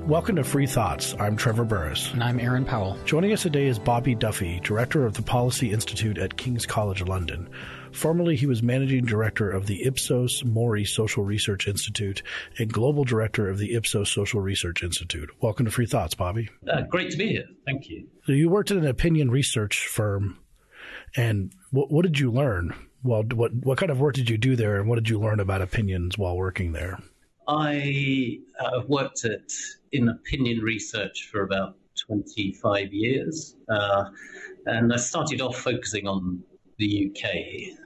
Welcome to Free Thoughts. I'm Trevor Burrus. And I'm Aaron Powell. Joining us today is Bobby Duffy, Director of the Policy Institute at King's College London. Formerly, he was Managing Director of the Ipsos Mori Social Research Institute and Global Director of the Ipsos Social Research Institute. Welcome to Free Thoughts, Bobby. Great to be here. Thank you. So you worked at an opinion research firm, and what did you learn? Well, what kind of work did you do there, and what did you learn about opinions while working there? I worked in opinion research for about 25 years, and I started off focusing on the UK,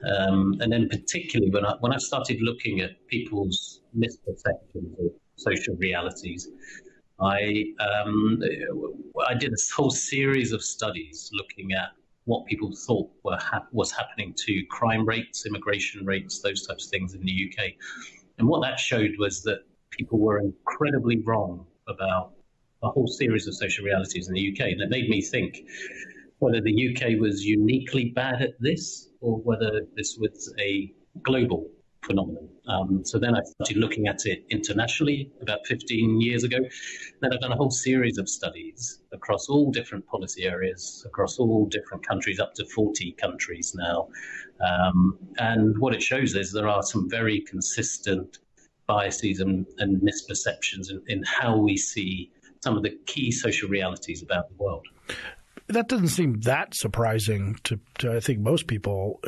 and then particularly when I started looking at people's misperceptions of social realities, I did a whole series of studies looking at what people thought was happening to crime rates, immigration rates, those types of things in the UK. And what that showed was that people were incredibly wrong about a whole series of social realities in the UK. And it made me think whether the UK was uniquely bad at this or whether this was a global phenomenon. So then I started looking at it internationally about 15 years ago. Then I've done a whole series of studies across all different policy areas, across all different countries, up to 40 countries now. And what it shows is there are some very consistent biases and misperceptions in how we see some of the key social realities about the world. That doesn't seem that surprising to I think most people.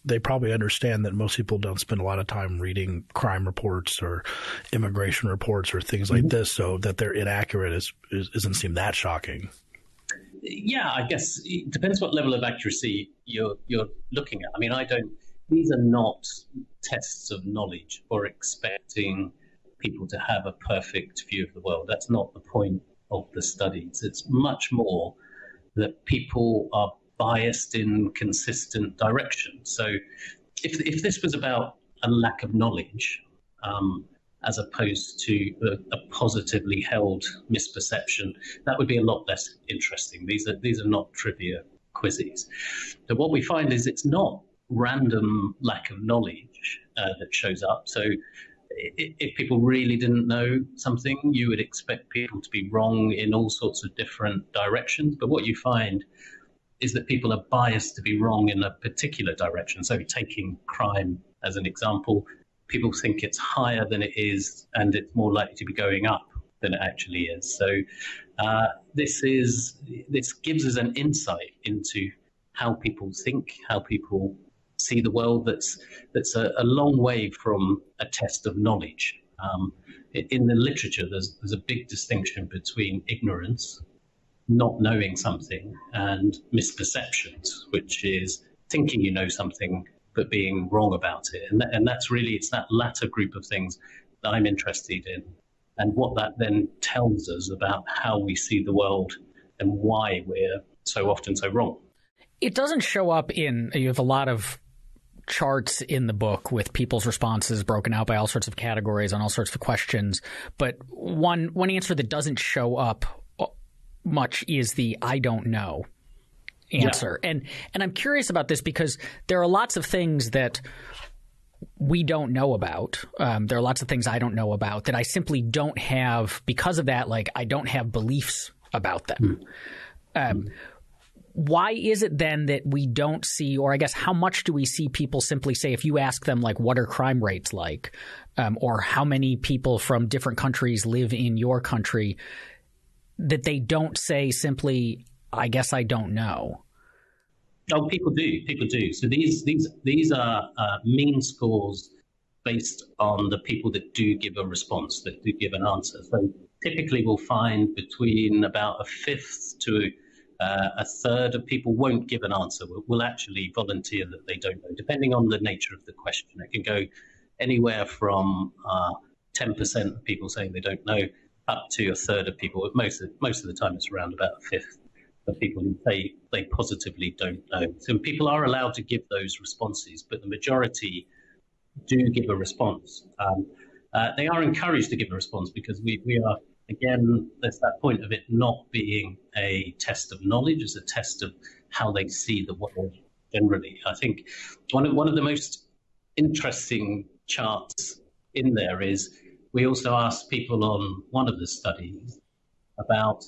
They probably understand that most people don't spend a lot of time reading crime reports or immigration reports or things like this, so that they're inaccurate doesn't seem that shocking. Yeah, I guess it depends what level of accuracy you're looking at. I mean, these are not tests of knowledge or expecting people to have a perfect view of the world. That's not the point of the studies. It's much more that people are biased in consistent directions. So if this was about a lack of knowledge, as opposed to a positively held misperception, that would be a lot less interesting. These are not trivia quizzes. So what we find is it's not random lack of knowledge that shows up. So if people really didn't know something, you would expect people to be wrong in all sorts of different directions. But what you find is that people are biased to be wrong in a particular direction. So taking crime as an example, people think it's higher than it is, and it's more likely to be going up than it actually is. So this gives us an insight into how people think, how people see the world. That's a long way from a test of knowledge. In the literature, there's a big distinction between ignorance, not knowing something, and misperceptions, which is thinking you know something but being wrong about it. And that's really, it's that latter group of things that I'm interested in, and what that then tells us about how we see the world and why we're so often so wrong. It doesn't show up you have a lot of charts in the book with people's responses broken out by all sorts of categories on all sorts of questions. But one answer that doesn't show up much is the "I don't know" answer. Yeah. And I'm curious about this because there are lots of things that we don't know about. There are lots of things I don't know about that I simply don't have because of that. Like, I don't have beliefs about them. Why is it then that we don't see, or I guess how much do we see people simply say, if you ask them, like, what are crime rates like, or how many people from different countries live in your country, that they don't say simply, I guess I don't know? Oh, people do. So these are mean scores based on the people that do give a response, that do give an answer. So typically we'll find between about a fifth to a third of people won't give an answer, will actually volunteer that they don't know, depending on the nature of the question. It can go anywhere from 10% of people saying they don't know up to a third of people. Most of the time it's around about a fifth of people who say they positively don't know. So people are allowed to give those responses, but the majority do give a response. They are encouraged to give a response because we are, again, there's that point of it not being a test of knowledge, it's a test of how they see the world generally. I think one of the most interesting charts in there is we also asked people on one of the studies about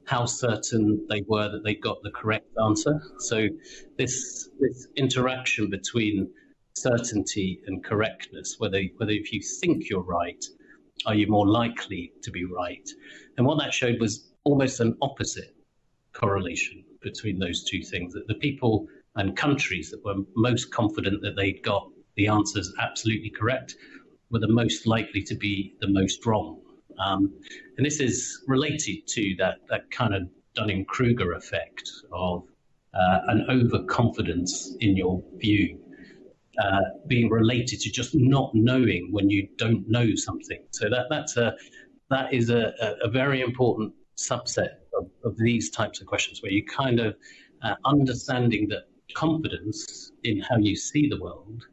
how certain they were that they got the correct answer. So this interaction between certainty and correctness, whether if you think you're right, are you more likely to be right? And what that showed was almost an opposite correlation between those two things, that the people and countries that were most confident that they'd got the answers absolutely correct were the most likely to be the most wrong. And this is related to that kind of Dunning-Kruger effect of an overconfidence in your view, being related to just not knowing when you don't know something. So that is a very important subset of these types of questions, where you kind of understanding that confidence in how you see the world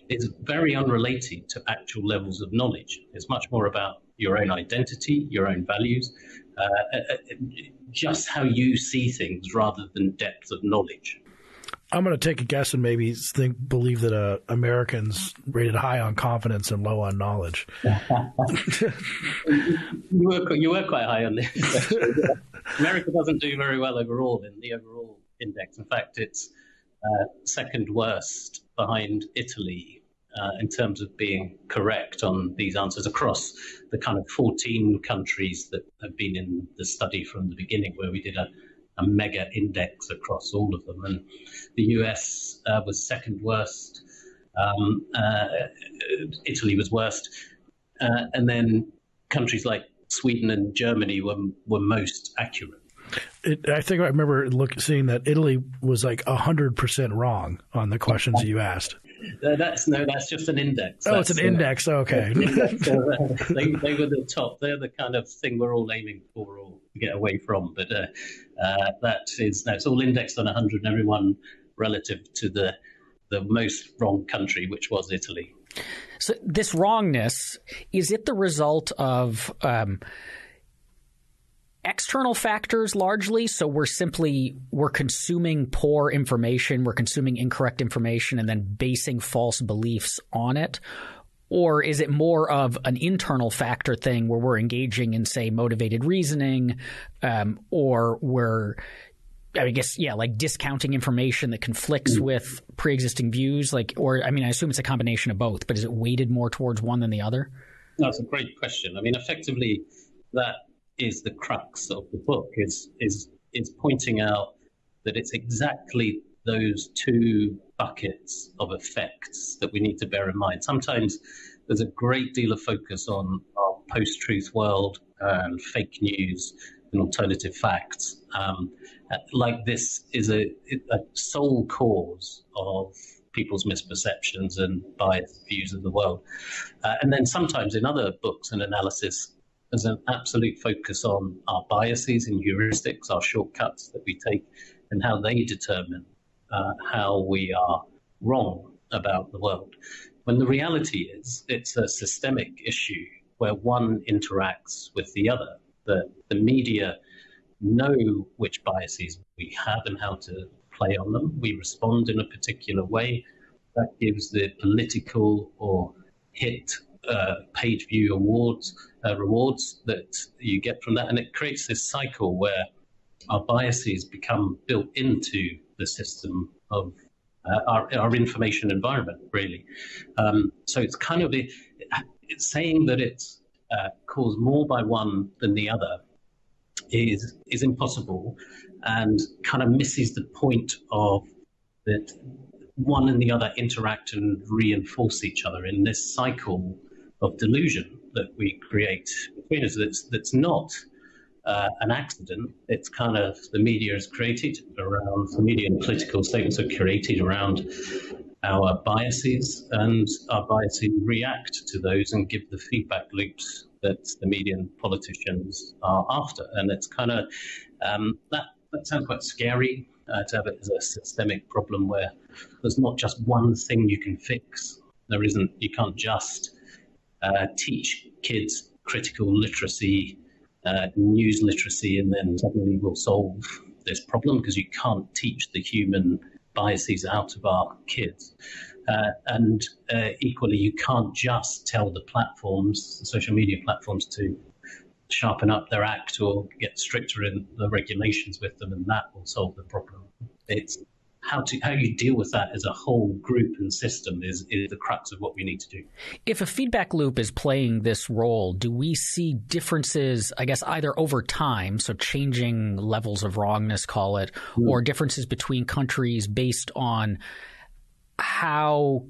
is very unrelated to actual levels of knowledge. It's much more about your own identity, your own values, just how you see things rather than depth of knowledge. I'm going to take a guess and maybe believe that Americans rated high on confidence and low on knowledge. You were quite high on this. America doesn't do very well overall in the overall index. In fact, it's second worst behind Italy in terms of being correct on these answers across the kind of 14 countries that have been in the study from the beginning, where we did a mega index across all of them. And the US was second worst, Italy was worst, and then countries like Sweden and Germany were most accurate. I think I remember seeing that Italy was like 100% wrong on the questions that you asked. That's just an index. Oh, it's an index. Okay. Index, they were the top. They're the kind of thing we're all aiming for or get away from. But it's all indexed on 100, and everyone relative to the most wrong country, which was Italy. So this wrongness, is it the result of external factors largely? So we're consuming poor information, we're consuming incorrect information, and then basing false beliefs on it? Or is it more of an internal factor thing where we're engaging in, say, motivated reasoning, or we're, I guess, like discounting information that conflicts with pre-existing views? I assume it's a combination of both, but is it weighted more towards one than the other? That's a great question. I mean, effectively, that is the crux of the book, is pointing out that it's exactly those two buckets of effects that we need to bear in mind. Sometimes there's a great deal of focus on our post-truth world and fake news and alternative facts. Like this is a sole cause of people's misperceptions and biased views of the world. And then sometimes in other books and analysis, there's an absolute focus on our biases and heuristics, our shortcuts that we take, and how they determine how we are wrong about the world. When the reality is, it's a systemic issue where one interacts with the other. The media know which biases we have and how to play on them. We respond in a particular way. That gives the political or hit page view rewards that you get from that. And it creates this cycle where our biases become built into the system of our information environment, really. So it's kind of it's saying that it's caused more by one than the other is impossible, and kind of misses the point of that one and the other interact and reinforce each other in this cycle of delusion that we create between us. That's not an accident. It's kind of the media is created around, the media and political statements are created around our biases, and our biases react to those and give the feedback loops that the media and politicians are after. And it's kind of, that sounds quite scary to have it as a systemic problem where there's not just one thing you can fix. You can't just teach kids critical literacy, news literacy, and then suddenly we'll solve this problem, because you can't teach the human biases out of our kids. And equally, you can't just tell the platforms, the social media platforms, to sharpen up their act or get stricter in the regulations with them, and that will solve the problem. It's how you deal with that as a whole group and system is the crux of what we need to do. If a feedback loop is playing this role, do we see differences, I guess, either over time, so changing levels of wrongness, call it, or differences between countries based on how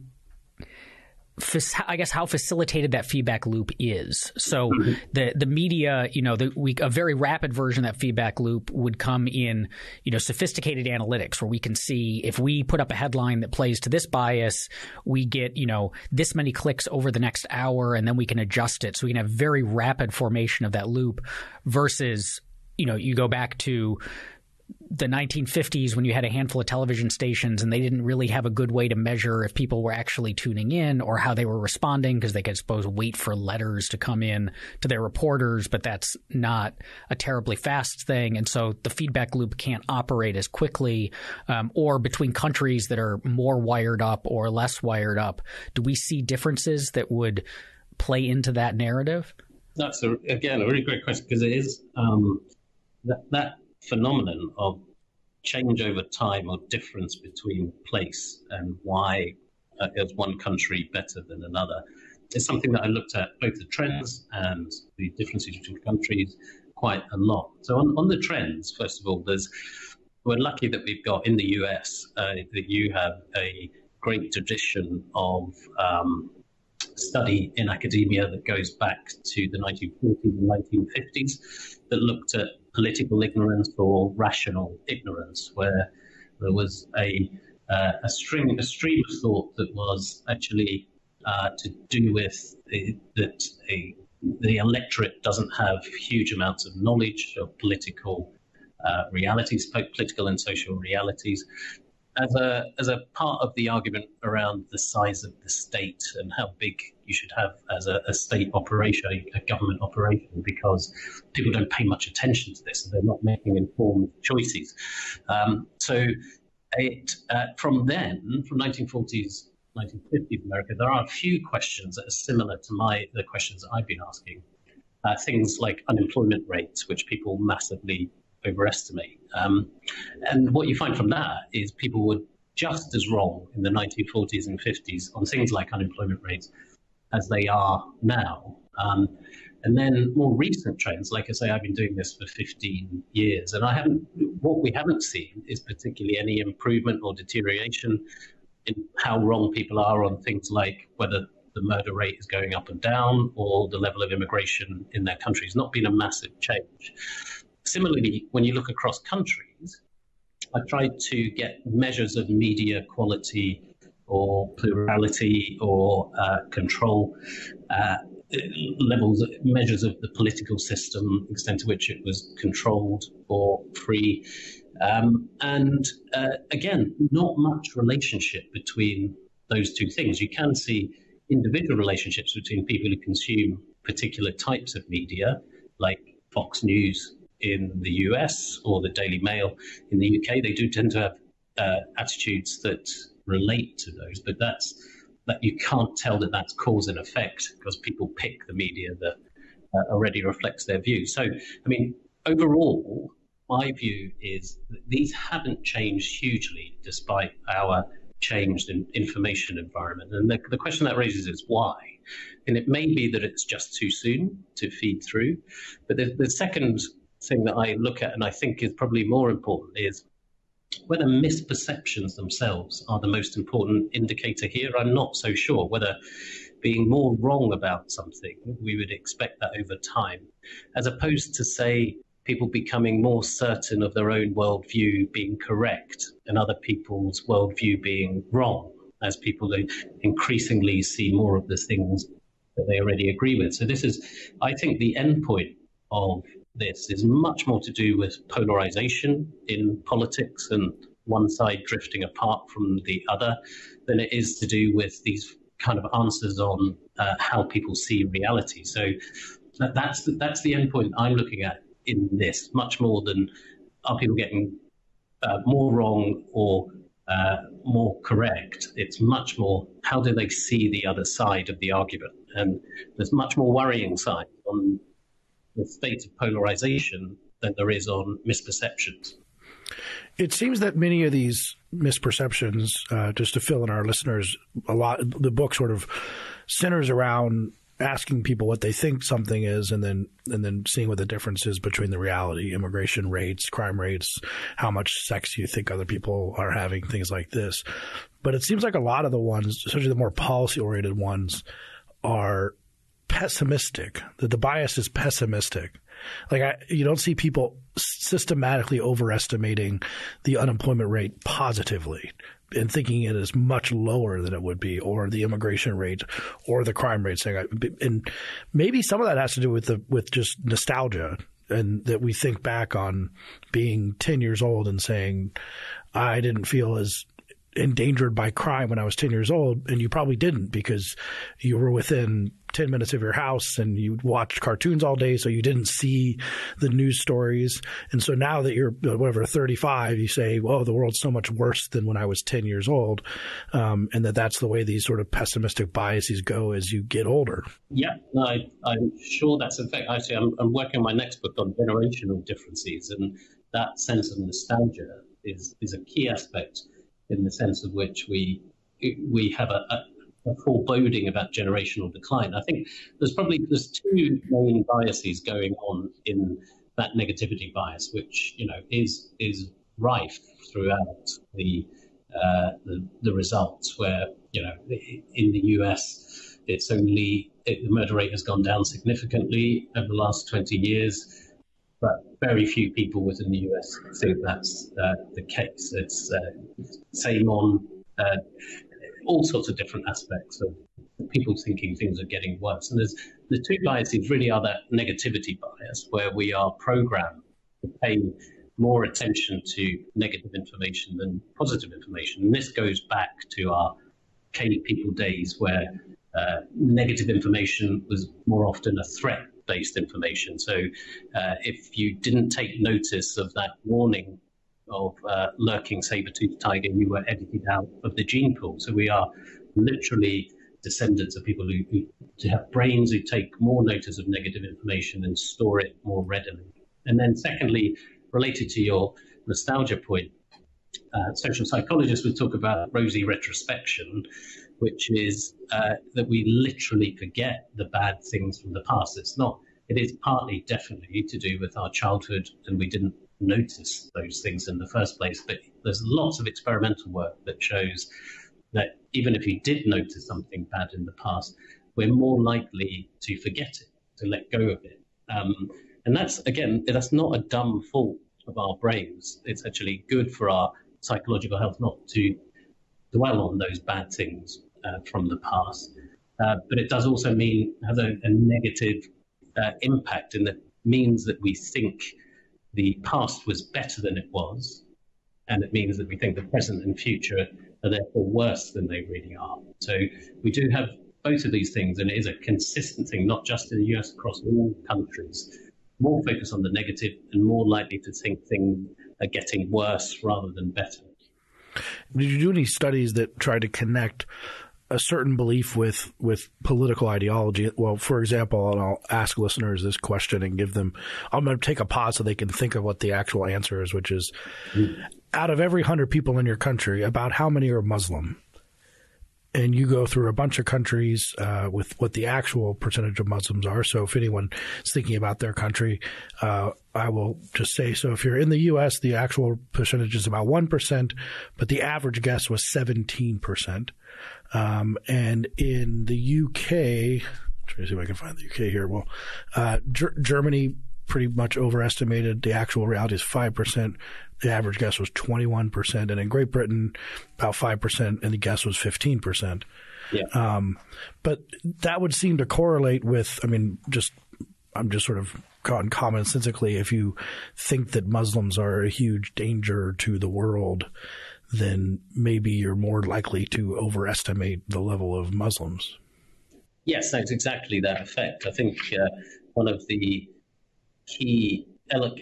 facilitated that feedback loop is? So the media, a very rapid version of that feedback loop would come in, sophisticated analytics where we can see if we put up a headline that plays to this bias, we get, this many clicks over the next hour, and then we can adjust it. So we can have very rapid formation of that loop versus, you go back to the 1950s when you had a handful of television stations and they didn't really have a good way to measure if people were actually tuning in or how they were responding, because they could, suppose, wait for letters to come in to their reporters, but that's not a terribly fast thing. And so the feedback loop can't operate as quickly, or between countries that are more wired up or less wired up. Do we see differences that would play into that narrative? That's, again, a really great question, because it is that phenomenon of change over time or difference between place and why is one country better than another is something that I looked at, both the trends and the differences between countries, quite a lot. So on the trends, first of all, we're lucky that we've got in the US that you have a great tradition of study in academia that goes back to the 1940s and 1950s that looked at political ignorance or rational ignorance, where there was a stream of thought that was actually to do with that the electorate doesn't have huge amounts of knowledge of political realities, political and social realities, as a part of the argument around the size of the state and how big you should have as a state operation, a government operation, because people don't pay much attention to this and they're not making informed choices. So from then, from 1940s, 1950s America, there are a few questions that are similar to the questions that I've been asking. Things like unemployment rates, which people massively overestimate. And what you find from that is people were just as wrong in the 1940s and 50s on things like unemployment rates as they are now. And then more recent trends, like I say, I've been doing this for 15 years, and what we haven't seen is particularly any improvement or deterioration in how wrong people are on things like whether the murder rate is going up and down or the level of immigration in their country. It's not been a massive change. Similarly, when you look across countries, I've tried to get measures of media quality or plurality or control levels, measures of the political system, extent to which it was controlled or free. And again, not much relationship between those two things. You can see individual relationships between people who consume particular types of media, like Fox News in the US or the Daily Mail in the UK. They do tend to have attitudes that relate to those, but that you can't tell that that's cause and effect, because people pick the media that already reflects their views. So, I mean, overall, my view is that these haven't changed hugely despite our changed information environment. And the question that raises is why? And it may be that it's just too soon to feed through. But the second thing that I look at, and I think is probably more important, is whether misperceptions themselves are the most important indicator here. I'm not so sure whether being more wrong about something, we would expect that over time, as opposed to, say, people becoming more certain of their own worldview being correct and other people's worldview being wrong, as people increasingly see more of the things that they already agree with. So this is, I think, the end point of this is much more to do with polarization in politics and one side drifting apart from the other than it is to do with these kind of answers on how people see reality. So that's the end point I'm looking at in this, much more than are people getting more wrong or more correct. It's much more how do they see the other side of the argument. And there's much more worrying signs on the state of polarization than there is on misperceptions. It seems that many of these misperceptions, just to fill in our listeners, the book sort of centers around asking people what they think something is, and then seeing what the difference is between the reality, immigration rates, crime rates, how much sex you think other people are having, things like this. But it seems like a lot of the ones, especially the more policy-oriented ones, are pessimistic, that the bias is pessimistic. You don't see people systematically overestimating the unemployment rate positively and thinking it is much lower than it would be, or the immigration rate or the crime rate. And maybe some of that has to do with just nostalgia, and that we think back on being 10 years old and saying, I didn't feel as endangered by crime when I was 10 years old. And you probably didn't, because you were within 10 minutes of your house and you watched cartoons all day, so you didn't see the news stories. And so now that you're 35, you say, well, the world's so much worse than when I was 10 years old. And that's the way these sort of pessimistic biases go as you get older. Yeah, no, I'm sure that's in fact. Actually, I'm working on my next book on generational differences, and that sense of nostalgia is a key aspect, in the sense of which we have a foreboding about generational decline. I think there's two main biases going on in that negativity bias, which is rife throughout the results. Where in the US, the murder rate has gone down significantly over the last 20 years. But very few people within the US think that's the case. It's same on all sorts of different aspects of people thinking things are getting worse. And there's the two biases really are that negativity bias, where we are programmed to pay more attention to negative information than positive information. And this goes back to our cave people days, where negative information was more often a threat-based information. So if you didn't take notice of that warning of lurking saber-toothed tiger, you were edited out of the gene pool. So we are literally descendants of people who have brains who take more notice of negative information and store it more readily. And then secondly, related to your nostalgia point, social psychologists would talk about rosy retrospection, which is that we literally forget the bad things from the past. It is partly definitely to do with our childhood, and we didn't notice those things in the first place. But there's lots of experimental work that shows that even if you did notice something bad in the past, we're more likely to forget it, to let go of it. And that's not a dumb fault of our brains. It's actually good for our psychological health not to dwell on those bad things from the past. But it does also have a negative impact, in that means that we think the past was better than it was, and it means that we think the present and future are therefore worse than they really are. So we do have both of these things, and it is a consistent thing, not just in the US, across all countries. More focus on the negative and more likely to think things are getting worse rather than better. Did you do any studies that try to connect a certain belief with political ideology? Well, for example, and I'll ask listeners this question and I'm going to take a pause so they can think of what the actual answer is, which is, out of every 100 people in your country, about how many are Muslim? And you go through a bunch of countries with what the actual percentage of Muslims are. So if anyone is thinking about their country, I will just say, so if you're in the U.S., the actual percentage is about 1%, but the average guess was 17%. And in the U.K., trying to see if I can find the U.K. here. Well, Germany pretty much overestimated. The actual reality is 5%. The average guess was 21%. And in Great Britain, about 5%, and the guess was 15%. Yeah. But that would seem to correlate with, I'm just sort of commonsensically, if you think that Muslims are a huge danger to the world, then maybe you're more likely to overestimate the level of Muslims. Yes, that's exactly that effect. I think one of the key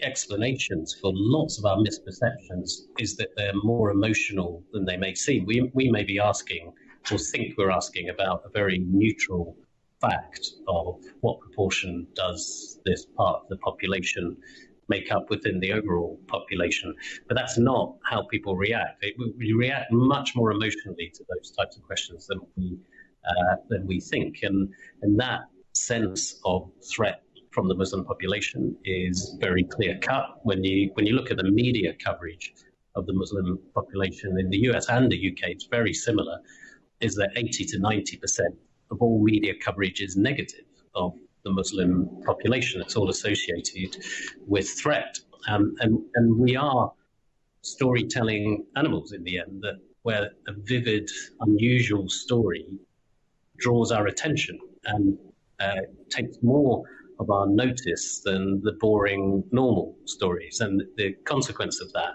explanations for lots of our misperceptions is that they're more emotional than they may seem. We may be asking, or think we're asking, about a very neutral fact of what proportion does this part of the population make up within the overall population. But that's not how people react. We react much more emotionally to those types of questions than we think. And that sense of threat from the Muslim population is very clear cut. When you look at the media coverage of the Muslim population in the US and the UK, it's very similar, is that 80 to 90% of all media coverage is negative of the Muslim population. It's all associated with threat. And we are storytelling animals in the end, that where a vivid, unusual story draws our attention and takes more of our notice than the boring, normal stories. And the consequence of that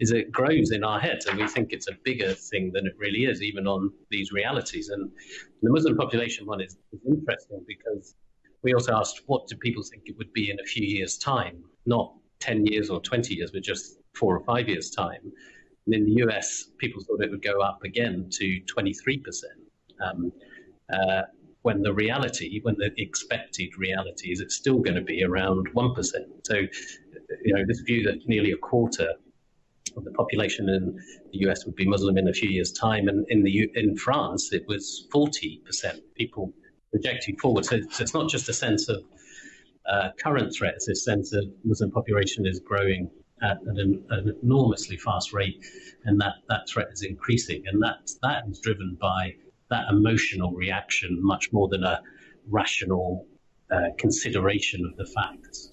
is it grows in our heads, and we think it's a bigger thing than it really is, even on these realities. And the Muslim population one is interesting because we also asked, what do people think it would be in a few years' time? Not 10 years or 20 years, but just 4 or 5 years' time. And in the US, people thought it would go up again to 23%. When the expected reality is it's still going to be around 1%. So, this view that nearly a quarter of the population in the US would be Muslim in a few years' time, and in France it was 40% people projecting forward. So it's not just a sense of current threat; it's a sense of Muslim population is growing at an enormously fast rate, and that threat is increasing, and that is driven by that emotional reaction much more than a rational consideration of the facts.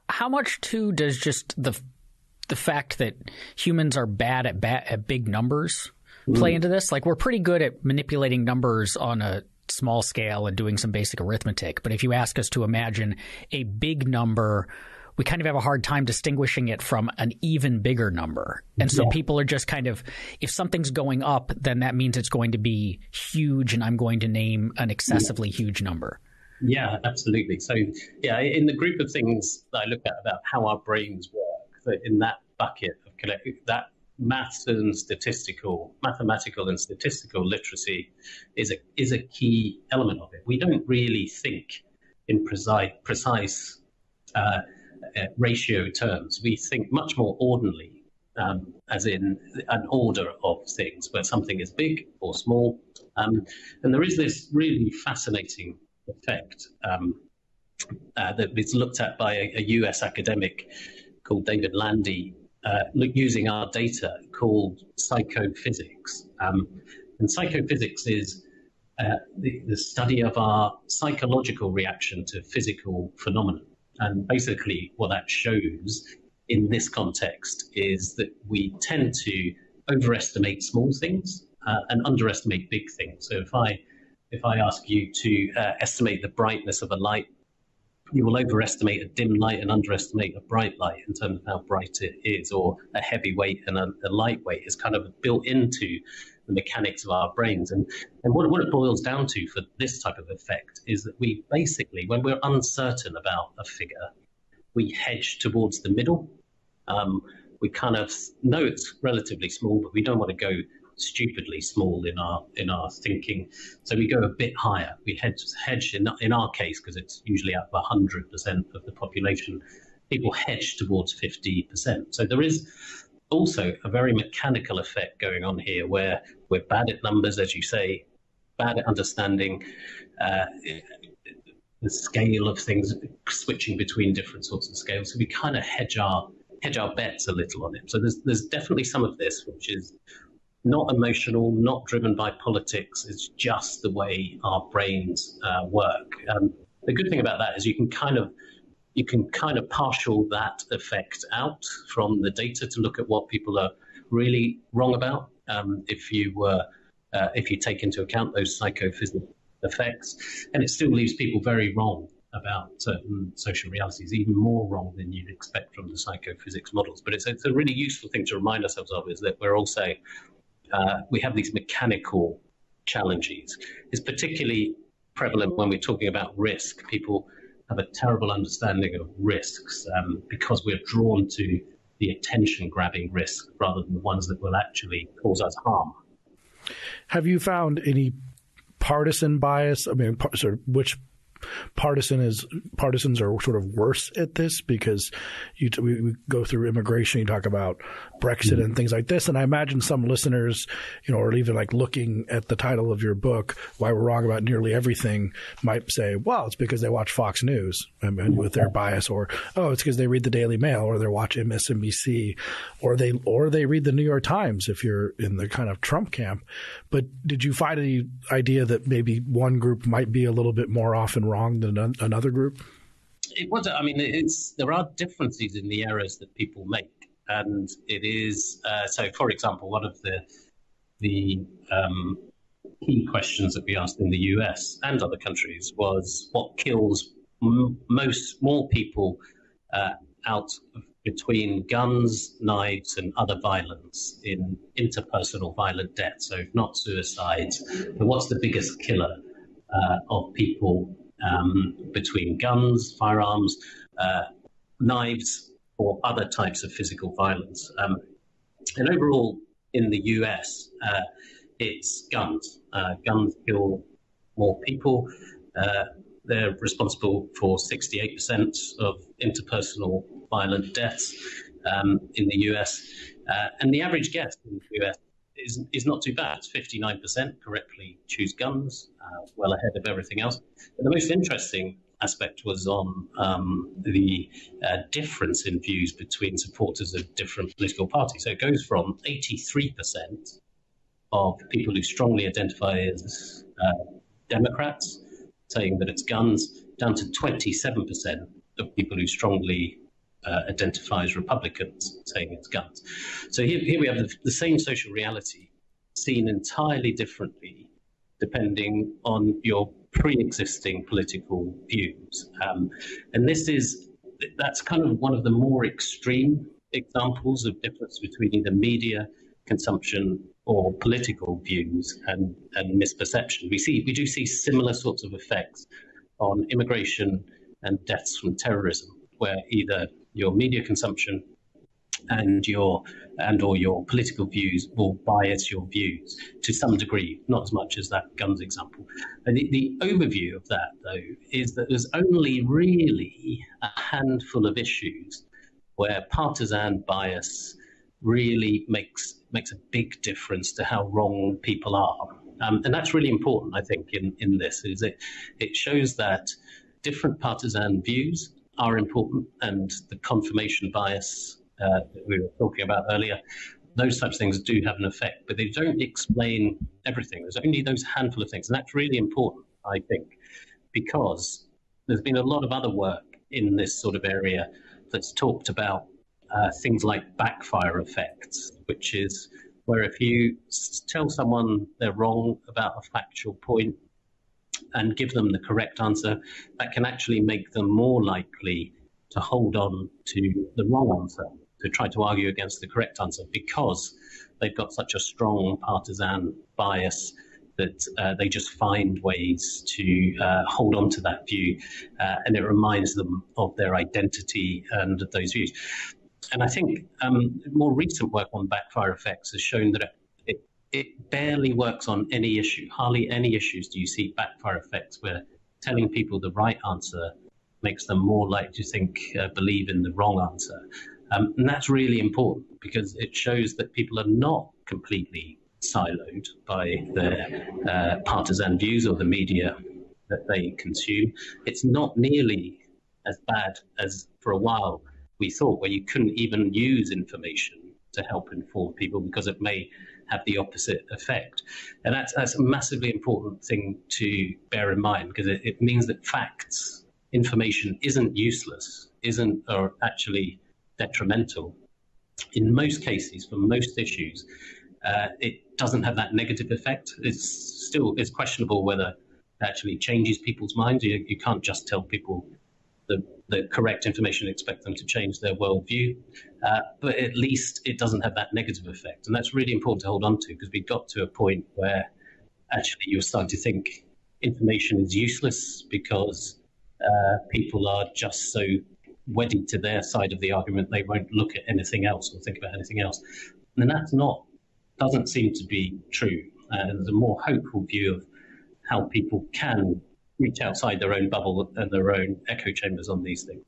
How much, too, does just the fact that humans are bad at big numbers play into this? Like, we're pretty good at manipulating numbers on a small scale and doing some basic arithmetic. But if you ask us to imagine a big number, we kind of have a hard time distinguishing it from an even bigger number. And so people are just kind of, if something's going up, then that means it's going to be huge, and I'm going to name an excessively huge number. Yeah, absolutely. So, in the group of things that I look at about how our brains work, so in that bucket of that mathematical and statistical literacy is a key element of it. We don't really think in precise ratio terms. We think much more ordinally, as in an order of things, where something is big or small. And there is this really fascinating effect that is looked at by a US academic called David Landy, using our data, called psychophysics. And psychophysics is the study of our psychological reaction to physical phenomena. And basically what that shows in this context is that we tend to overestimate small things and underestimate big things. So if I ask you to estimate the brightness of a light, you will overestimate a dim light and underestimate a bright light in terms of how bright it is, or a heavy weight and a lightweight is kind of built into the mechanics of our brains. And what it boils down to for this type of effect is that we basically, when we're uncertain about a figure, we hedge towards the middle. We kind of know it's relatively small, but we don't want to go stupidly small in our thinking. So we go a bit higher. We hedge in our case, because it's usually up 100% of the population, people hedge towards 50%. So there is also a very mechanical effect going on here, where we're bad at numbers, as you say, bad at understanding the scale of things, switching between different sorts of scales. So we kind of hedge our bets a little on it. So there's definitely some of this which is not emotional, not driven by politics. It's just the way our brains work. The good thing about that is you can kind of partial that effect out from the data to look at what people are really wrong about. If you take into account those psychophysical effects, and it still leaves people very wrong about certain social realities, even more wrong than you'd expect from the psychophysics models. But it's a really useful thing to remind ourselves of, is that we're also we have these mechanical challenges. It's particularly prevalent when we're talking about risk. People have a terrible understanding of risks because we're drawn to the attention-grabbing risk rather than the ones that will actually cause us harm. Have you found any partisan bias? I mean, sort of which partisans are sort of worse at this, because we go through immigration, you talk about Brexit and things like this, and I imagine some listeners, or even like looking at the title of your book, Why We're Wrong About Nearly Everything, might say, well, it's because they watch Fox News and with their bias, or it's because they read the Daily Mail, or they watch MSNBC, or they read the New York Times if you're in the kind of Trump camp. But did you find any idea that maybe one group might be a little bit more often wrong than another group? There are differences in the errors that people make, and it is so. For example, one of the key questions that we asked in the US and other countries was what kills more people out between guns, knives, and other violence in interpersonal violent death. So not suicides, but what's the biggest killer of people between guns, firearms, knives, or other types of physical violence? And overall, in the US, it's guns. Guns kill more people. They're responsible for 68% of interpersonal violent deaths in the US. And the average guess in the US is not too bad. It's 59% correctly choose guns, well ahead of everything else. But the most interesting aspect was on the difference in views between supporters of different political parties. So it goes from 83% of people who strongly identify as Democrats saying that it's guns, down to 27% of people who strongly identify as Republicans saying it's guns. So here we have the same social reality seen entirely differently depending on your pre-existing political views. And that's kind of one of the more extreme examples of difference between either media consumption or political views and misperception. We do see similar sorts of effects on immigration and deaths from terrorism, where either your media consumption and or your political views will bias your views to some degree, not as much as that guns example. And the overview of that, though, is that there's only really a handful of issues where partisan bias really makes a big difference to how wrong people are. And that's really important, I think, in this, is it shows that different partisan views are important, and the confirmation bias that we were talking about earlier, those types of things do have an effect, but they don't explain everything. There's only those handful of things, and that's really important, I think, because there's been a lot of other work in this sort of area that's talked about things like backfire effects, which is where if you tell someone they're wrong about a factual point and give them the correct answer, that can actually make them more likely to hold on to the wrong answer, to try to argue against the correct answer, because they've got such a strong partisan bias that they just find ways to hold on to that view, and it reminds them of their identity and those views. And I think more recent work on backfire effects has shown that it barely works on any issue. Hardly any issues do you see backfire effects where telling people the right answer makes them more likely to believe in the wrong answer. And that's really important because it shows that people are not completely siloed by their partisan views or the media that they consume. It's not nearly as bad as for a while we thought, where you couldn't even use information to help inform people because it may have the opposite effect. And that's a massively important thing to bear in mind, because it means that facts, information isn't useless, or actually detrimental. In most cases, for most issues, it doesn't have that negative effect. It's questionable whether it actually changes people's minds. You can't just tell people the correct information and expect them to change their worldview. But at least it doesn't have that negative effect. And that's really important to hold on to, because we got to a point where actually you're starting to think information is useless because people are just so wedded to their side of the argument they won't look at anything else or think about anything else. And doesn't seem to be true. There's a more hopeful view of how people can reach outside their own bubble and their own echo chambers on these things.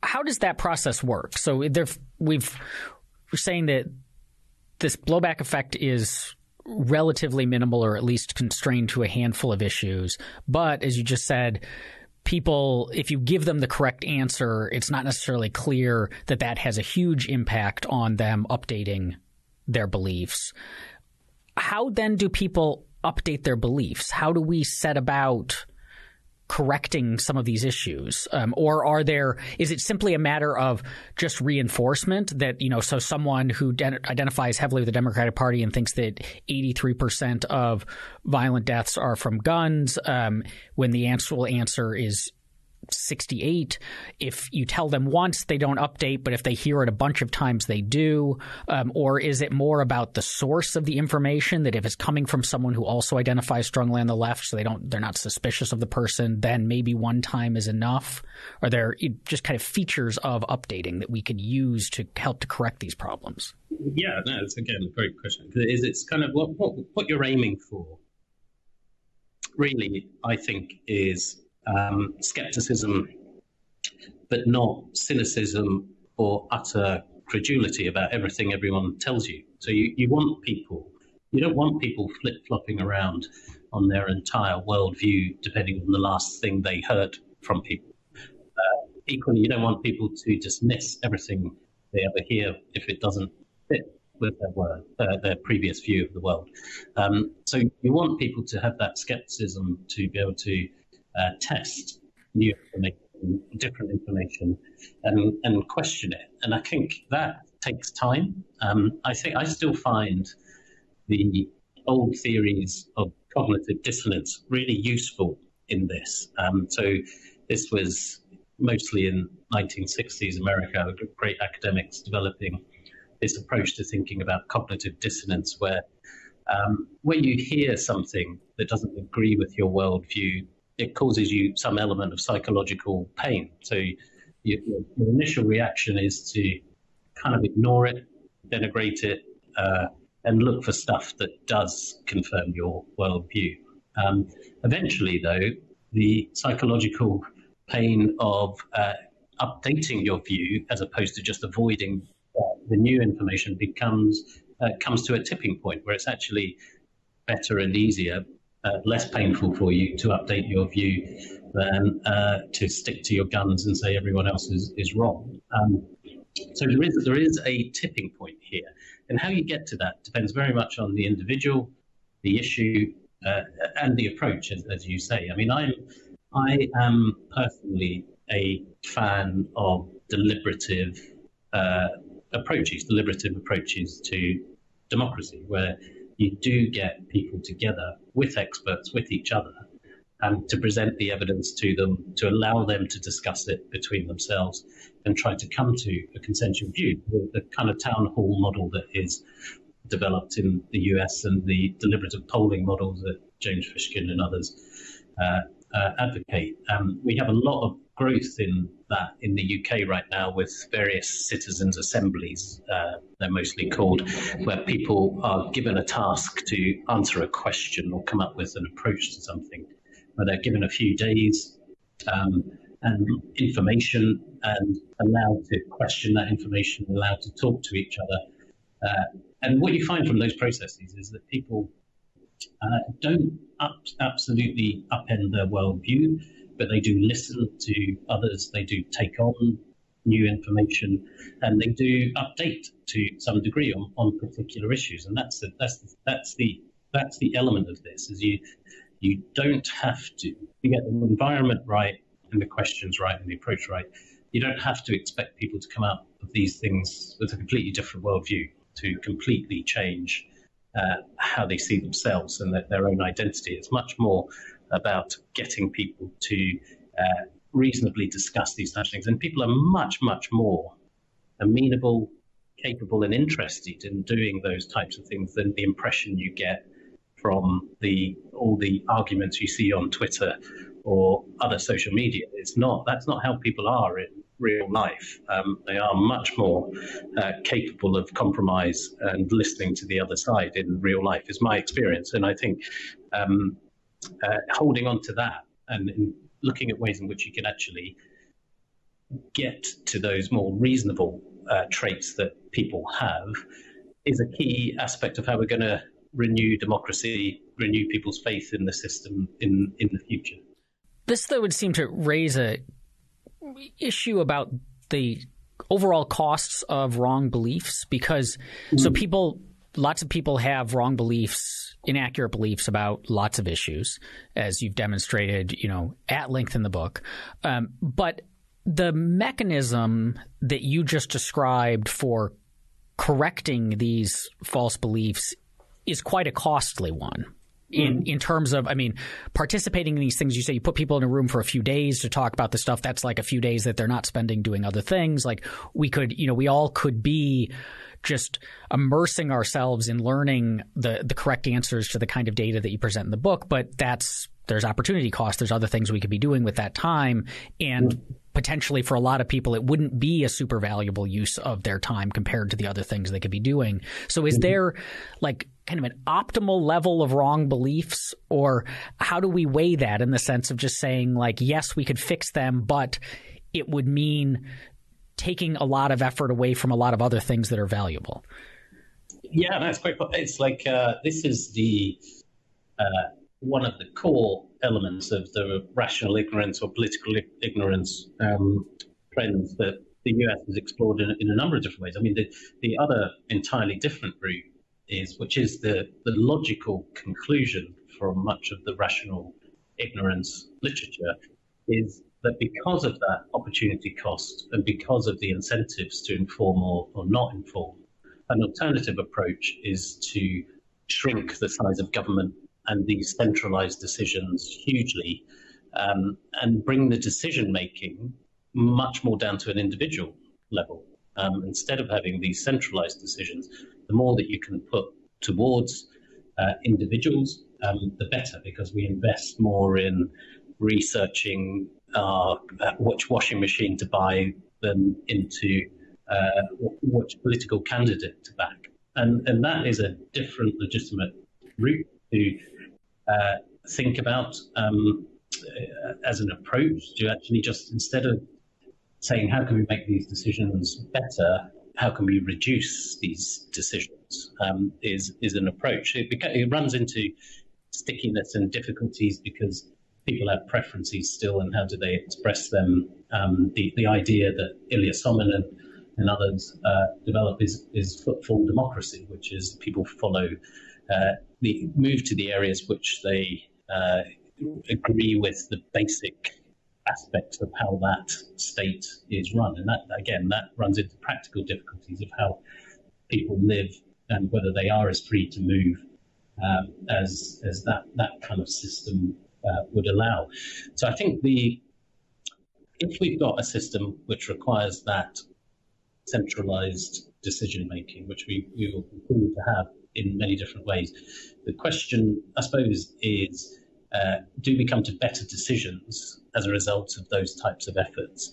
How does that process work? So we're saying that this blowback effect is relatively minimal, or at least constrained to a handful of issues. But as you just said, people, if you give them the correct answer, it's not necessarily clear that that has a huge impact on them updating their beliefs. How then do people update their beliefs? How do we set about correcting some of these issues? Or is it simply a matter of just reinforcement that, so someone who identifies heavily with the Democratic Party and thinks that 83% of violent deaths are from guns, when the actual answer is 68, if you tell them once, they don't update, but if they hear it a bunch of times, they do? Or is it more about the source of the information, that if it's coming from someone who also identifies strongly on the left, so they're not suspicious of the person, then maybe one time is enough? Are there just kind of features of updating that we could use to help to correct these problems? Yeah, no, it's again a great question. It's kind of what you're aiming for, really, I think, is skepticism, but not cynicism or utter credulity about everything everyone tells you. So you don't want people flip-flopping around on their entire worldview depending on the last thing they heard from people. Equally, you don't want people to dismiss everything they ever hear if it doesn't fit with their previous view of the world. So you want people to have that skepticism to be able to test new information, different information, and question it. And I think that takes time. I still find the old theories of cognitive dissonance really useful in this. So this was mostly in 1960s America, great academics developing this approach to thinking about cognitive dissonance, where when you hear something that doesn't agree with your worldview, it causes you some element of psychological pain. So your initial reaction is to kind of ignore it, denigrate it, and look for stuff that does confirm your worldview. Eventually, though, the psychological pain of updating your view as opposed to just avoiding the new information comes to a tipping point where it's actually better and easier, less painful for you to update your view than to stick to your guns and say everyone else is wrong. So there is a tipping point here. And how you get to that depends very much on the individual, the issue, and the approach, as you say. I mean, I am personally a fan of deliberative approaches to democracy, where you do get people together with experts, with each other, and to present the evidence to them, to allow them to discuss it between themselves and try to come to a consensual view. The kind of town hall model that is developed in the US and the deliberative polling models that James Fishkin and others advocate. We have a lot of growth in that in the UK right now with various citizens' assemblies, they're mostly called, where people are given a task to answer a question or come up with an approach to something, where they're given a few days and information and allowed to question that information, allowed to talk to each other. And what you find from those processes is that people don't absolutely upend their worldview, but they do listen to others, they do take on new information, and they do update to some degree on particular issues. And that's the element of this, is you don't have to get the environment right and the questions right and the approach right. You don't have to expect people to come out of these things with a completely different worldview to completely change how they see themselves and their own identity. It's much more about getting people to reasonably discuss these types of things. And people are much, much more amenable, capable, and interested in doing those types of things than the impression you get from all the arguments you see on Twitter or other social media. That's not how people are in real life. They are much more capable of compromise and listening to the other side in real life, is my experience. And I think holding on to that and looking at ways in which you can actually get to those more reasonable traits that people have is a key aspect of how we're going to renew democracy, renew people's faith in the system in the future. This, though, would seem to raise a issue about the overall costs of wrong beliefs, because lots of people have wrong beliefs, inaccurate beliefs about lots of issues, as you've demonstrated, at length in the book. But the mechanism that you just described for correcting these false beliefs is quite a costly one. In terms of, participating in these things, you say you put people in a room for a few days to talk about the stuff. That's like a few days that they're not spending doing other things. Like we all could be just immersing ourselves in learning the correct answers to the kind of data that you present in the book. But there's opportunity cost. There's other things we could be doing with that time. And potentially for a lot of people, it wouldn't be a super valuable use of their time compared to the other things they could be doing. So is there like kind of an optimal level of wrong beliefs, or how do we weigh that in the sense of just saying like, yes, we could fix them, but it would mean taking a lot of effort away from a lot of other things that are valuable? Yeah, that's quite. It's like this is the one of the core elements of the rational ignorance or political ignorance trends that the US has explored in a number of different ways. I mean, the other entirely different route which is the logical conclusion from much of the rational ignorance literature, is that because of that opportunity cost and because of the incentives to inform or not inform, an alternative approach is to shrink the size of government and these centralized decisions hugely, and bring the decision-making much more down to an individual level. Instead of having these centralized decisions, the more that you can put towards individuals, the better, because we invest more in researching which washing machine to buy than into which political candidate to back. And that is a different legitimate route to think about as an approach to actually just, instead of saying how can we make these decisions better, how can we reduce these decisions, is an approach. It runs into stickiness and difficulties because people have preferences still, and how do they express them? The idea that Ilya Somin and others develop is footfall democracy, which is people follow move to the areas which they agree with the basic aspects of how that state is run. And that runs into practical difficulties of how people live and whether they are as free to move as that kind of system would allow. So I think if we've got a system which requires that centralized decision making, which we will continue to have in many different ways, the question, I suppose, is do we come to better decisions as a result of those types of efforts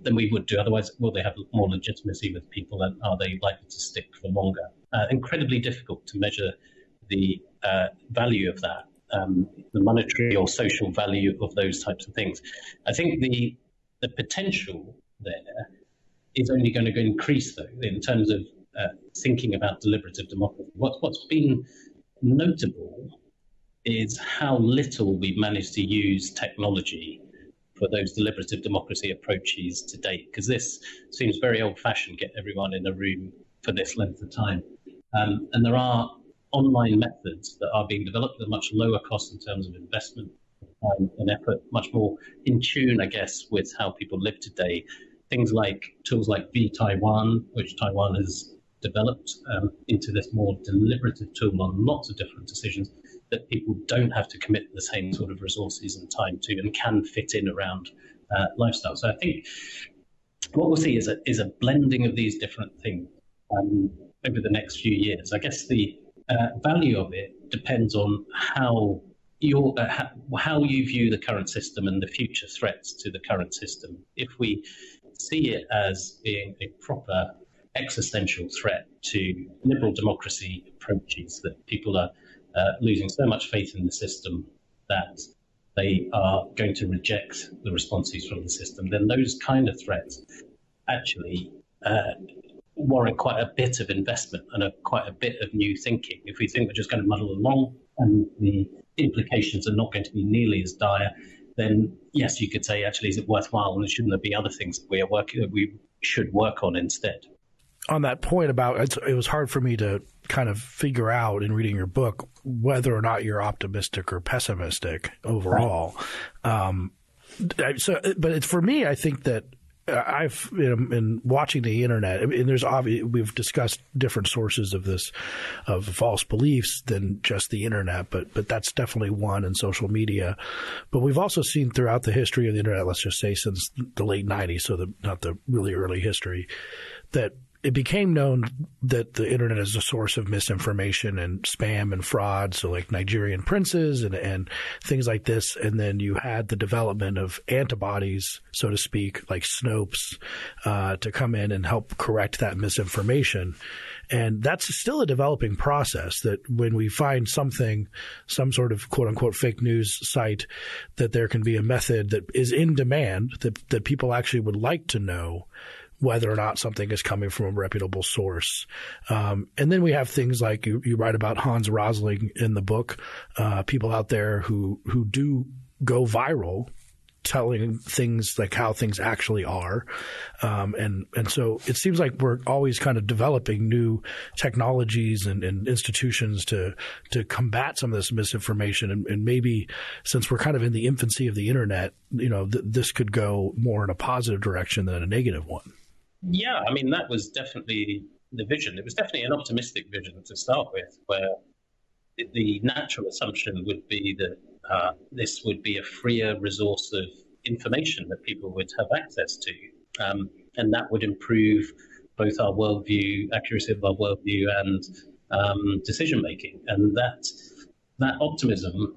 than we would do otherwise? Will they have more legitimacy with people, and are they likely to stick for longer? Incredibly difficult to measure the value of that, the monetary or social value of those types of things. I think the potential there is only going to increase, though, in terms of thinking about deliberative democracy. What's been notable is how little we've managed to use technology for those deliberative democracy approaches to date, because this seems very old-fashioned, get everyone in a room for this length of time. And there are online methods that are being developed at a much lower cost in terms of investment, time and effort, much more in tune, I guess, with how people live today. Things like tools like vTaiwan, which Taiwan has developed into this more deliberative tool on lots of different decisions that people don't have to commit the same sort of resources and time to, and can fit in around lifestyle. So I think what we'll see is a blending of these different things over the next few years. I guess the value of it depends on how you view the current system and the future threats to the current system. If we see it as being a proper existential threat to liberal democracy approaches, that people are losing so much faith in the system that they are going to reject the responses from the system, then those kind of threats actually warrant quite a bit of investment and quite a bit of new thinking. If we think we're just going to muddle along and the implications are not going to be nearly as dire, then yes, you could say, actually, is it worthwhile, and shouldn't there be other things that we should work on instead? On that point about it was hard for me to kind of figure out in reading your book whether or not you're optimistic or pessimistic overall. Right. But it's, for me, I think that I've in watching the internet, and we've discussed different sources of this, of false beliefs than just the internet, but that's definitely one, in social media. But we've also seen throughout the history of the internet, let's just say since the late 90s, so not the really early history, that it became known that the internet is a source of misinformation and spam and fraud. So like Nigerian princes and things like this. And then you had the development of antibodies, so to speak, like Snopes, to come in and help correct that misinformation. And that's still a developing process, that when we find something, some sort of quote unquote fake news site, that there can be a method that is in demand, that people actually would like to know whether or not something is coming from a reputable source. And then we have things like you write about Hans Rosling in the book, people out there who do go viral telling things like how things actually are. And so it seems like we're always kind of developing new technologies and institutions to combat some of this misinformation. And maybe since we're kind of in the infancy of the internet, this could go more in a positive direction than a negative one. Yeah, I mean, that was definitely the vision. It was definitely an optimistic vision to start with, where the natural assumption would be that this would be a freer resource of information that people would have access to. And that would improve both our worldview, accuracy of our worldview, and decision-making. And that optimism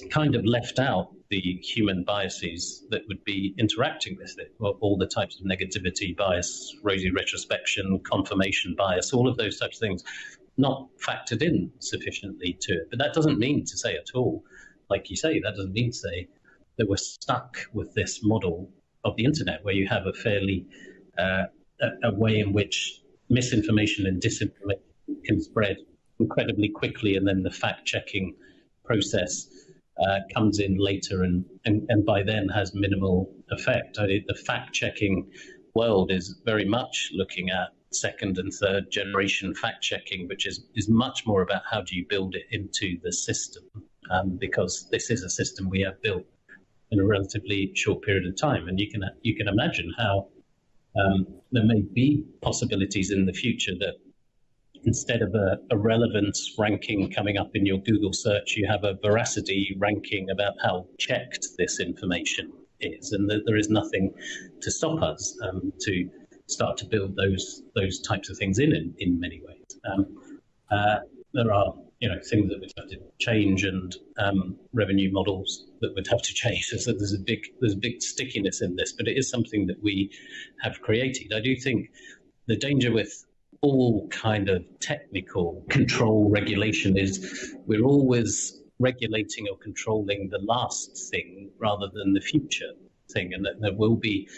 kind of left out the human biases that would be interacting with it, all the types of negativity bias, rosy retrospection, confirmation bias, all of those types of things, not factored in sufficiently to it. But that doesn't mean to say at all, like you say, that doesn't mean to say that we're stuck with this model of the internet, where you have a fairly a way in which misinformation and disinformation can spread incredibly quickly, and then the fact-checking process comes in later and by then has minimal effect. The fact-checking world is very much looking at second and third generation fact-checking, which is much more about how do you build it into the system, because this is a system we have built in a relatively short period of time. And you can imagine how there may be possibilities in the future that instead of a relevance ranking coming up in your Google search, you have a veracity ranking about how checked this information is, and that there is nothing to stop us to start to build those types of things in many ways. There are things that would have to change, and revenue models that would have to change. So there's a big stickiness in this, but it is something that we have created. I do think the danger with all kind of technical control regulation is we're always regulating or controlling the last thing rather than the future thing, and that there will be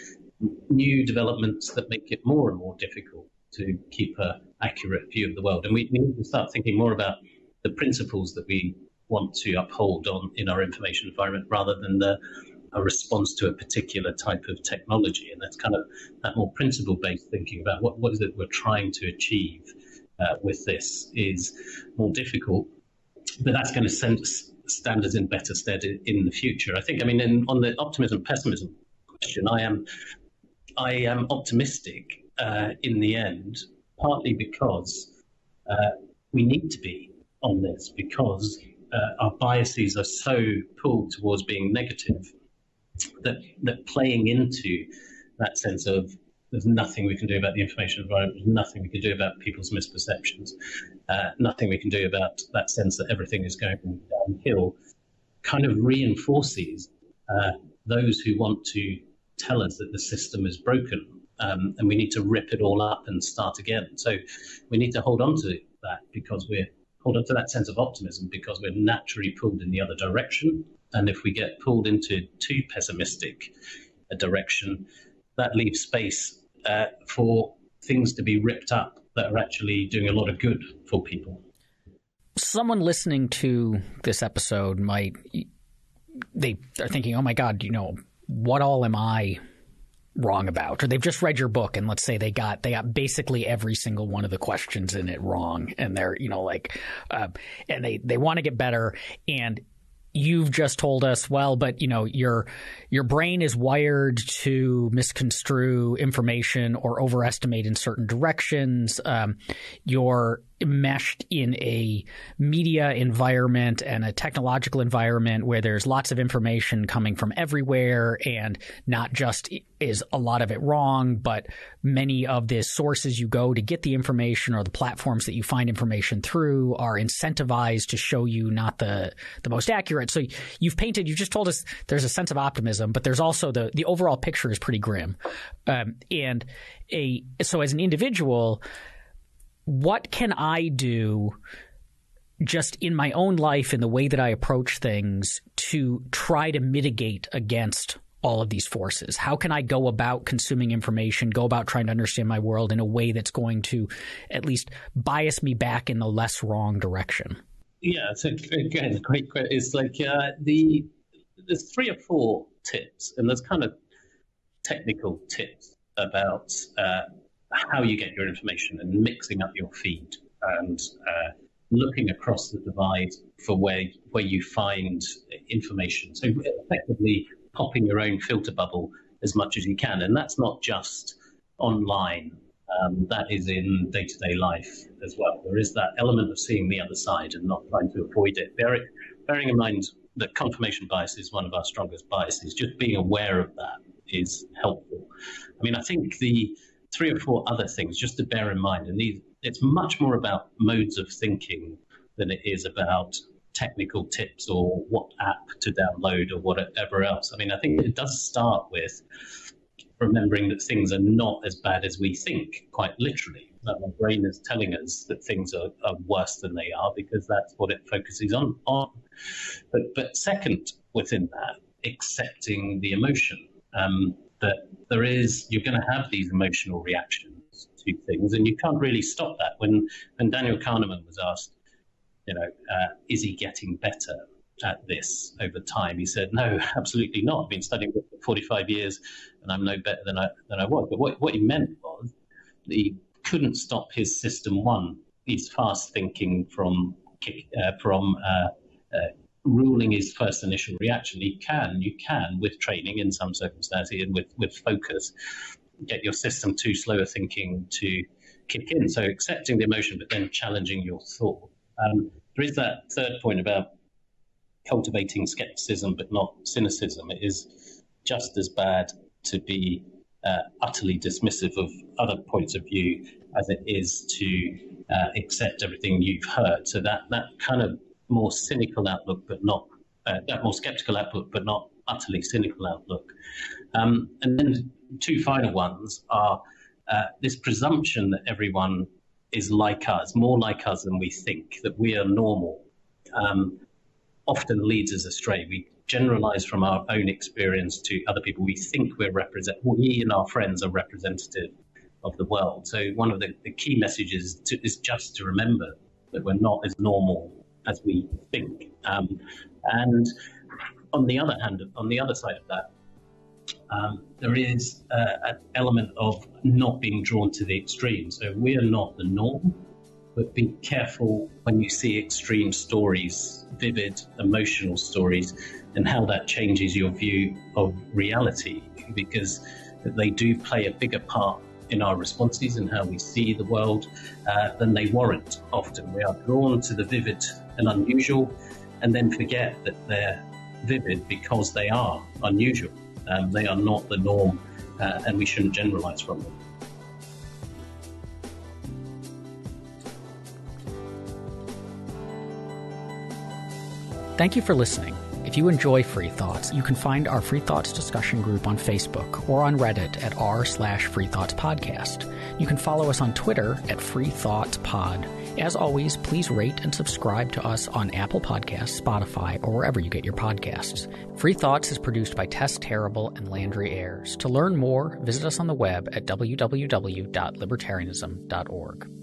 new developments that make it more and more difficult to keep an accurate view of the world. And we need to start thinking more about the principles that we want to uphold in our information environment, rather than a response to a particular type of technology. And that's kind of that more principle-based thinking about what is it we're trying to achieve with this is more difficult, but that's going to stand us in better stead in the future. I think, on the optimism-pessimism question, I am optimistic in the end, partly because we need to be on this, because our biases are so pulled towards being negative that playing into that sense of there's nothing we can do about the information environment, there's nothing we can do about people's misperceptions, nothing we can do about that sense that everything is going downhill, kind of reinforces those who want to tell us that the system is broken, and we need to rip it all up and start again. So we need to hold on to that, because hold on to that sense of optimism, because we're naturally pulled in the other direction. And if we get pulled into too pessimistic a direction, that leaves space for things to be ripped up that are actually doing a lot of good for people. Someone listening to this episode they are thinking, oh my God, what all am I wrong about? Or they've just read your book and let's say they got basically every single one of the questions in it wrong. And they're, and they want to get better. And you've just told us, well, but your brain is wired to misconstrue information or overestimate in certain directions. You're meshed in a media environment and a technological environment where there's lots of information coming from everywhere, and not just is a lot of it wrong, but many of the sources you go to get the information or the platforms that you find information through are incentivized to show you not the most accurate. So you've just told us there's a sense of optimism, but there's also the overall picture is pretty grim. So as an individual, what can I do just in my own life, in the way that I approach things, to try to mitigate against all of these forces? How can I go about consuming information, go about trying to understand my world in a way that's going to at least bias me back in the less wrong direction? Yeah, so again, a great question. It's like there's 3 or 4 tips, and there's kind of technical tips about how you get your information and mixing up your feed and looking across the divide for where you find information. So effectively popping your own filter bubble as much as you can. And that's not just online. That is in day-to-day life as well. There is that element of seeing the other side and not trying to avoid it. Bearing in mind that confirmation bias is one of our strongest biases, just being aware of that is helpful. I mean, I think the 3 or 4 other things just to bear in mind, and it's much more about modes of thinking than it is about technical tips or what app to download or whatever else. I mean, I think it does start with remembering that things are not as bad as we think, quite literally. That our brain is telling us that things are worse than they are because that's what it focuses on. But second, within that, accepting the emotion. That you're going to have these emotional reactions to things, and you can't really stop that. When Daniel Kahneman was asked, is he getting better at this over time? He said, no, absolutely not. I've been studying for 45 years, and I'm no better than I was. But what he meant was that he couldn't stop his system 1, his fast thinking from ruling his first initial reaction. You can, with training in some circumstances and with focus, get your system 2 slower thinking to kick in. So accepting the emotion, but then challenging your thought. There is that third point about cultivating skepticism, but not cynicism. It is just as bad to be utterly dismissive of other points of view as it is to accept everything you've heard. So that kind of more cynical outlook, but not more skeptical outlook, but not utterly cynical outlook. And then 2 final ones are this presumption that everyone is like us, more like us than we think, that we are normal, often leads us astray. We generalize from our own experience to other people. We think we and our friends are representative of the world. So one of the key messages is just to remember that we're not as normal as we think. And on the other hand, on the other side of that, there is an element of not being drawn to the extreme. So we are not the norm, but be careful when you see extreme stories, vivid, emotional stories, and how that changes your view of reality, because they do play a bigger part in our responses and how we see the world than they warrant often. We are drawn to the vivid and unusual, and then forget that they're vivid because they are unusual. They are not the norm, and we shouldn't generalize from them. Thank you for listening. If you enjoy Free Thoughts, you can find our Free Thoughts discussion group on Facebook or on Reddit at r/freethoughtspodcast. You can follow us on Twitter at FreeThoughtsPod. As always, please rate and subscribe to us on Apple Podcasts, Spotify, or wherever you get your podcasts. Free Thoughts is produced by Tess Terrible and Landry Ayers. To learn more, visit us on the web at www.libertarianism.org.